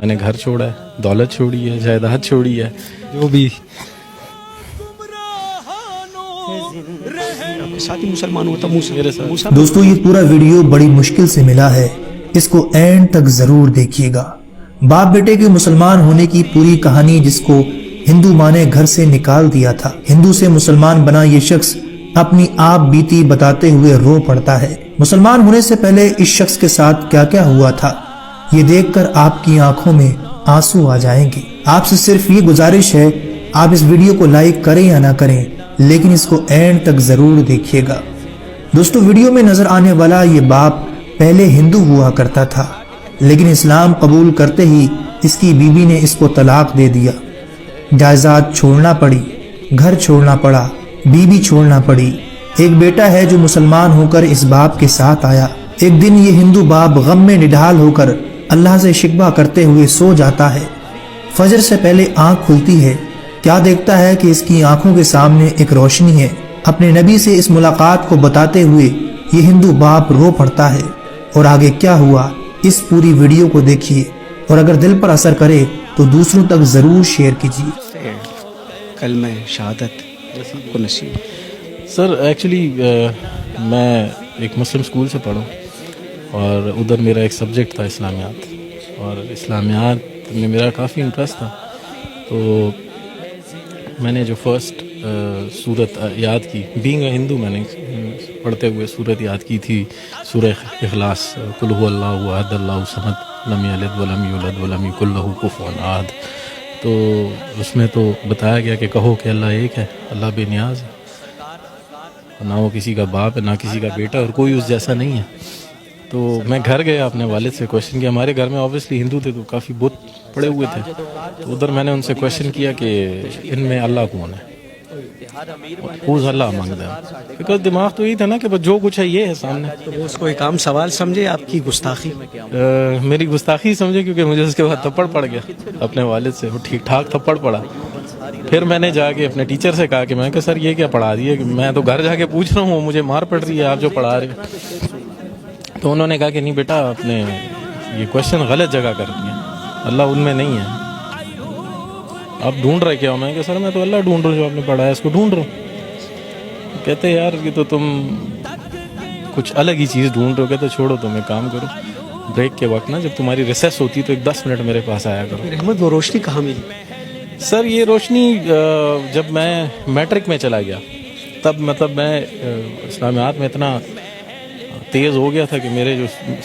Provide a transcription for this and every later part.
میں نے گھر چھوڑا ہے، دولت چھوڑی ہے، جائیداد چھوڑی ہے، جو بھی ساتھ ہی مسلمان ہوتا میرے ساتھ۔ دوستو یہ پورا ویڈیو بڑی مشکل سے ملا ہے، اس کو اینڈ تک ضرور دیکھیے گا۔ باپ بیٹے کے مسلمان ہونے کی پوری کہانی جس کو ہندو ماں نے گھر سے نکال دیا تھا، ہندو سے مسلمان بنا یہ شخص اپنی آپ بیتی بتاتے ہوئے رو پڑتا ہے۔ مسلمان ہونے سے پہلے اس شخص کے ساتھ کیا کیا ہوا تھا، یہ دیکھ کر آپ کی آنکھوں میں آنسو آ جائیں گے۔ آپ سے صرف یہ گزارش ہے، آپ اس ویڈیو کو لائک کریں یا نہ کریں، لیکن اس کو اینڈ تک ضرور دیکھیے گا۔ دوستو ویڈیو میں نظر آنے والا یہ باپ پہلے ہندو ہوا کرتا تھا، لیکن اسلام قبول کرتے ہی اس کی بیوی نے اس کو طلاق دے دیا۔ جائیداد چھوڑنا پڑی، گھر چھوڑنا پڑا، بیوی چھوڑنا پڑی۔ ایک بیٹا ہے جو مسلمان ہو کر اس باپ کے ساتھ آیا۔ ایک دن یہ ہندو باپ غم میں نڈھال ہو کر اللہ سے شکوہ کرتے ہوئے سو جاتا ہے۔ فجر سے پہلے آنکھ کھلتی ہے، کیا دیکھتا ہے کہ اس کی آنکھوں کے سامنے ایک روشنی ہے۔ اپنے نبی سے اس ملاقات کو بتاتے ہوئے یہ ہندو باپ رو پڑتا ہے، اور آگے کیا ہوا اس پوری ویڈیو کو دیکھیے، اور اگر دل پر اثر کرے تو دوسروں تک ضرور شیئر کیجیے۔ کلمہ شہادت کو نصیب۔ سر ایکچولی میں ایک مسلم اسکول سے پڑھوں، اور ادھر میرا ایک سبجیکٹ تھا اسلامیات، اور اسلامیات میں میرا کافی انٹرسٹ تھا۔ تو میں نے جو فرسٹ سورت یاد کی، بینگ اے ہندو، میں نے پڑھتے ہوئے سورت یاد کی تھی، سورہ اخلاص، قل هو اللہ احد اللہ الصمد لم یلد ولم یولد ولم یکن لہ کفوا احد۔ تو اس میں تو بتایا گیا کہ کہو کہ اللہ ایک ہے، اللہ بے نیاز ہے، نہ وہ کسی کا باپ ہے، نہ کسی کا بیٹا، اور کوئی اس جیسا نہیں ہے۔ تو میں گھر گیا، اپنے والد سے کویشچن کیا۔ ہمارے گھر میں اوبیسلی ہندو تھے تو کافی بت پڑے ہوئے تھے، تو ادھر میں نے ان سے کویشچن کیا کہ ان میں اللہ کون ہے، Os Allah among them, because دماغ تو یہی تھا نا کہ بس جو کچھ ہے یہ ہے سامنے۔ تو وہ اس کو ایک عام سوال سمجھے، آپ کی گستاخی؟ میری گستاخی سمجھے، کیونکہ مجھے اس کے بعد تھپڑ پڑ گیا اپنے والد سے، وہ ٹھیک ٹھاک تھپڑ پڑا۔ پھر میں نے جا کے اپنے ٹیچر سے کہا کہ میں کہ سر یہ کیا پڑھا دیے، کہ میں تو گھر جا کے پوچھ رہا ہوں، مجھے مار پڑ رہی ہے آپ جو پڑھا رہے ہیں۔ تو انہوں نے کہا کہ نہیں بیٹا، آپ نے یہ کویشچن غلط جگہ کر دیا، اللہ ان میں نہیں ہے، آپ ڈھونڈ رہے کیا ہو؟ میں کہ سر میں تو اللہ ڈھونڈ رہا ہوں، جو آپ نے پڑھا ہے اس کو ڈھونڈ رہا ہوں۔ کہتے یار کہ تو تم کچھ الگ ہی چیز ڈھونڈ رہے ہو۔ کہتے چھوڑو، تم ایک کام کرو، بریک کے وقت نا جب تمہاری ریسیس ہوتی تو ایک 10 منٹ میرے پاس آیا کرو۔ رحمت، وہ روشنی کہاں ملی؟ سر یہ روشنی جب میں میٹرک میں چلا گیا، تب مطلب میں اسلامیات میں اتنا تیز ہو گیا تھا کہ میرے جو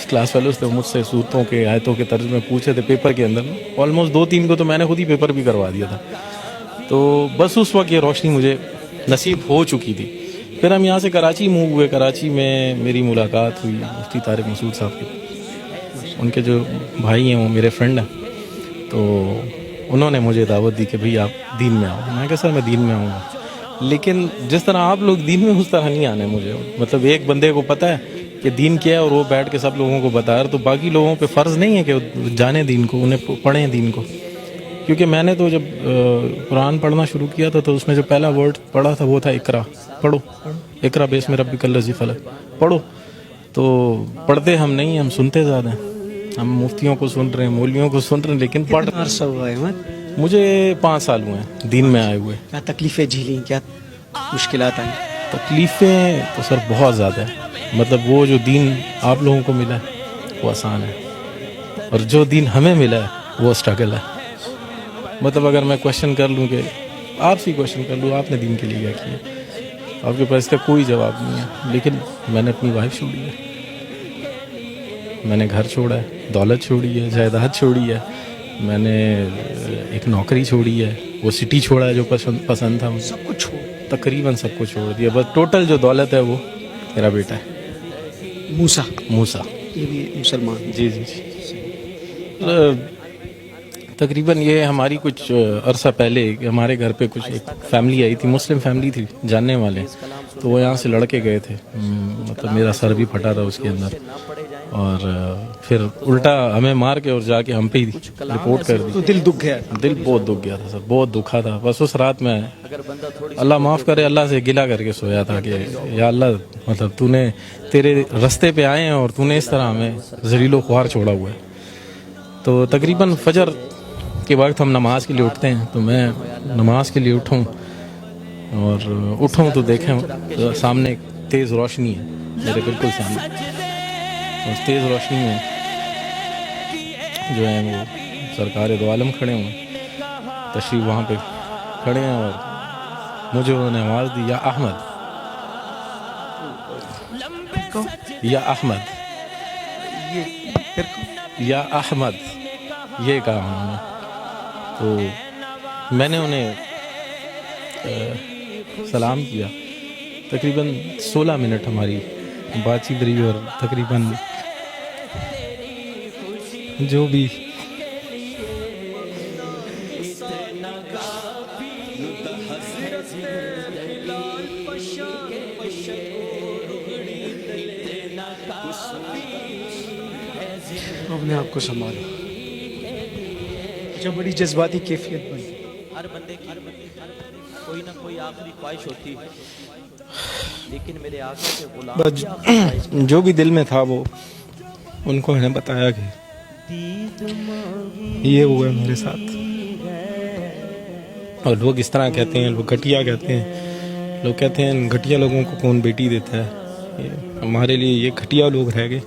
کلاس فیلوز تھے مجھ سے صورتوں کے، آیتوں کے ترجمے پوچھے تھے پیپر کے اندر، آلموسٹ 2-3 کو تو میں نے خود ہی پیپر بھی کروا دیا تھا۔ تو بس اس وقت یہ روشنی مجھے نصیب ہو چکی تھی۔ پھر ہم یہاں سے کراچی موو ہوئے۔ کراچی میں میری ملاقات ہوئی مفتی طارق مسعود صاحب کی، ان کے جو بھائی ہیں وہ میرے فرینڈ ہیں، تو انہوں نے مجھے دعوت دی کہ بھئی آپ دین میں آؤ۔ میں کہا سر میں دین میں آؤں گا، لیکن جس طرح آپ لوگ دین میں اس طرح نہیں آنے مجھے۔ مطلب ایک بندے کو پتہ ہے کہ دین کیا ہے اور وہ بیٹھ کے سب لوگوں کو بتا رہا ہے، تو باقی لوگوں پہ فرض نہیں ہے کہ جانیں دین کو، انہیں پڑھیں دین کو۔ کیونکہ میں نے تو جب قرآن پڑھنا شروع کیا تھا تو اس میں جو پہلا ورڈ پڑھا تھا وہ تھا اقرا، پڑھو، اقرا بسم ربک الذی خلق، پڑھو۔ تو پڑھتے ہم نہیں، ہم سنتے زیادہ ہیں، ہم مفتیوں کو سن رہے ہیں، مولویوں کو سن رہے ہیں، لیکن پڑھ عرصہ ہوا ہے احمد؟ مجھے 5 سال ہوئے ہیں دین میں آئے ہوئے۔ کیا تکلیفیں جھیلیں، کیا مشکلات آئیں؟ تکلیفیں تو سر بہت زیادہ ہیں۔ مطلب وہ جو دین آپ لوگوں کو ملا ہے وہ آسان ہے، اور جو دین ہمیں ملا ہے وہ اسٹرگل ہے۔ مطلب اگر میں کویشچن کر لوں، کہ آپ سے کویشچن کر لوں آپ نے دین کے لیے کیا کیا، آپ کے پاس اس کا کوئی جواب نہیں ہے۔ لیکن میں نے اپنی وائف چھوڑی ہے، میں نے گھر چھوڑا ہے، دولت چھوڑی ہے، جائیداد چھوڑی ہے، میں نے ایک نوکری چھوڑی ہے، وہ سٹی چھوڑا ہے جو پسند تھا مجھے، سب کچھ چھوڑ، تقریباً سب کچھ چھوڑ دیا۔ بس ٹوٹل جو دولت ہے وہ میرا بیٹا ہے موسیٰ۔ یہ بھی مسلمان؟ جی جی جی۔ تقریباً یہ ہماری کچھ عرصہ پہلے ہمارے گھر پہ کچھ ایک فیملی آئی تھی، مسلم فیملی تھی، جاننے والے، تو وہ یہاں سے لڑکے گئے تھے، مطلب میرا سر بھی پھٹا تھا اس کے اندر، اور پھر الٹا ہمیں مار کے اور جا کے ہم پہ ہی رپورٹ کر دی۔ تو دل دکھ گیا؟ دل بہت دکھ گیا تھا سر، بہت دکھا تھا۔ بس اس رات میں اللہ معاف کرے اللہ سے گلہ کر کے سویا تھا کہ یا اللہ، مطلب تو نے تیرے رستے پہ آئے ہیں اور تو نے اس طرح ہمیں ذلیل و خوار چھوڑا ہوا ہے۔ تو تقریباً فجر کے وقت ہم نماز کے لیے اٹھتے ہیں. تو میں نماز کے لیے اٹھوں اور اٹھوں تو دیکھیں سامنے ایک تیز روشنی ہے میرے بالکل سامنے. اس تیز روشنی میں جو ہیں وہ سرکار دو عالم کھڑے ہوئے, تشریف وہاں پہ کھڑے ہیں, اور مجھے انہوں نے آواز دی, یا احمد, یا احمد, یا احمد, یہ کہا انہوں نے. تو میں نے انہیں سلام کیا. تقریباً 16 منٹ ہماری بات چیت رہی, اور تقریباً جو بھی اپنے آپ کو سنبھالو. اچھا, بڑی جذباتی کیفیت بنی. ہر بندے کی کوئی نہ کوئی آخری خواہش ہوتی ہے, لیکن میرے آقا کے غلام جو بھی دل میں تھا وہ ان کو میں نے بتایا کہ یہ ہوا ہے میرے ساتھ. اور لوگ اس طرح کہتے ہیں, لوگ گھٹیا کہتے ہیں, لوگ کہتے ہیں گھٹیا لوگوں کو کون بیٹی دیتا ہے. ہمارے لیے یہ گھٹیا لوگ رہ گئے.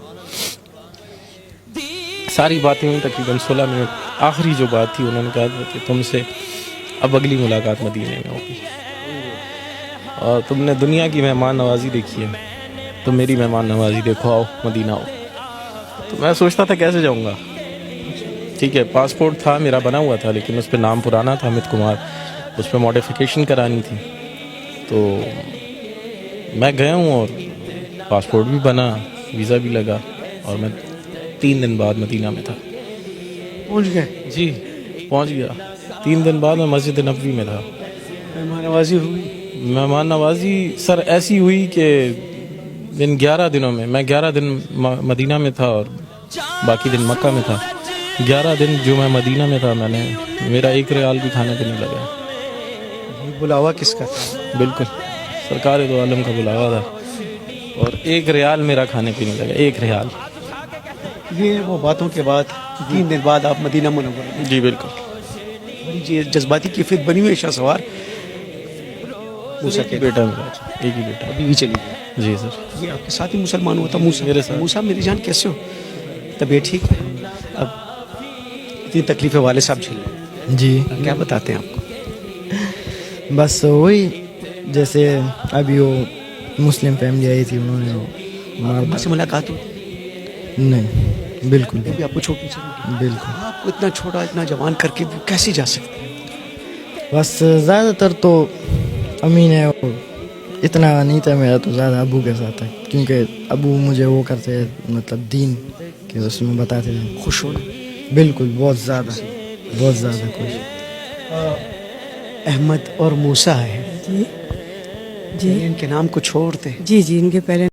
ساری باتیں ہوئی تقریباً 16 منٹ. آخری جو بات تھی انہوں نے کہا تھا کہ تم سے اب اگلی ملاقات مدینے میں ہوگی, اور تم نے دنیا کی مہمان نوازی دیکھی ہے, تو میری مہمان نوازی دیکھو, آؤ مدینہ آؤ. تو میں سوچتا تھا کیسے جاؤں گا. ٹھیک ہے, پاسپورٹ تھا میرا بنا ہوا تھا, لیکن اس پہ نام پرانا تھا امیت کمار, اس پہ موڈیفیکیشن کرانی تھی. تو میں گیا ہوں اور پاسپورٹ بھی بنا, ویزا بھی لگا, اور میں 3 دن بعد مدینہ میں تھا. پہنچ گئے؟ جی پہنچ گیا. 3 دن بعد میں مسجد نبوی میں تھا. مہمان نوازی ہوئی؟ مہمان نوازی سر ایسی ہوئی کہ 11 دنوں میں 11 دن مدینہ میں تھا اور باقی دن مکہ میں تھا. 11 دن جو میں مدینہ میں تھا, میں نے میرا 1 ریال بھی کھانے پہ نہیں لگا. یہ بلاوا کس کا تھا؟ بالکل سرکار دو عالم کا بلاوا تھا, اور 1 ریال میرا کھانے پہ نہیں لگا, 1 ریال. یہ وہ باتوں کے بعد 3 دن بعد آپ مدینہ منورہ میں. جی بالکل. بڑی جذباتی کیفیت بنی ہوئی. شاہ سوار موسیٰ ایک ہی بیٹا میرا, ایک ہی بیٹا. ابھی بھی چلی گئی. جی سر. یہ آپ کے ساتھ ہی مسلمان ہوا تھا موسیٰ؟ میرے ساتھ. موسیٰ میری جان کیسے ہو؟ طبیعت ٹھیک ہے؟ اب اتنی تکلیفیں والد صاحب جھیل رہے ہیں, جی کیا بتاتے ہیں آپ کو؟ بس وہی جیسے ابھی وہ مسلم فیملی آئی تھی, انہوں نے مار ماں سے ملاقات ہوئی؟ نہیں بالکل بھی آپ کو چھوٹی چلی. بالکل. آپ کو اتنا چھوٹا اتنا جوان کر کے وہ کیسے جا سکتے ہیں؟ بس زیادہ تر تو امی نے اتنا نہیں تھا میرا, تو زیادہ ابو کے ساتھ ہے, کیونکہ ابو مجھے وہ کرتے ہیں مطلب دین کے اس میں بتاتے ہیں. خوش ہونا؟ بالکل, بہت زیادہ خوش. احمد اور موسیٰ ہے جی ان کے نام کو چھوڑتے جی ان کے پہلے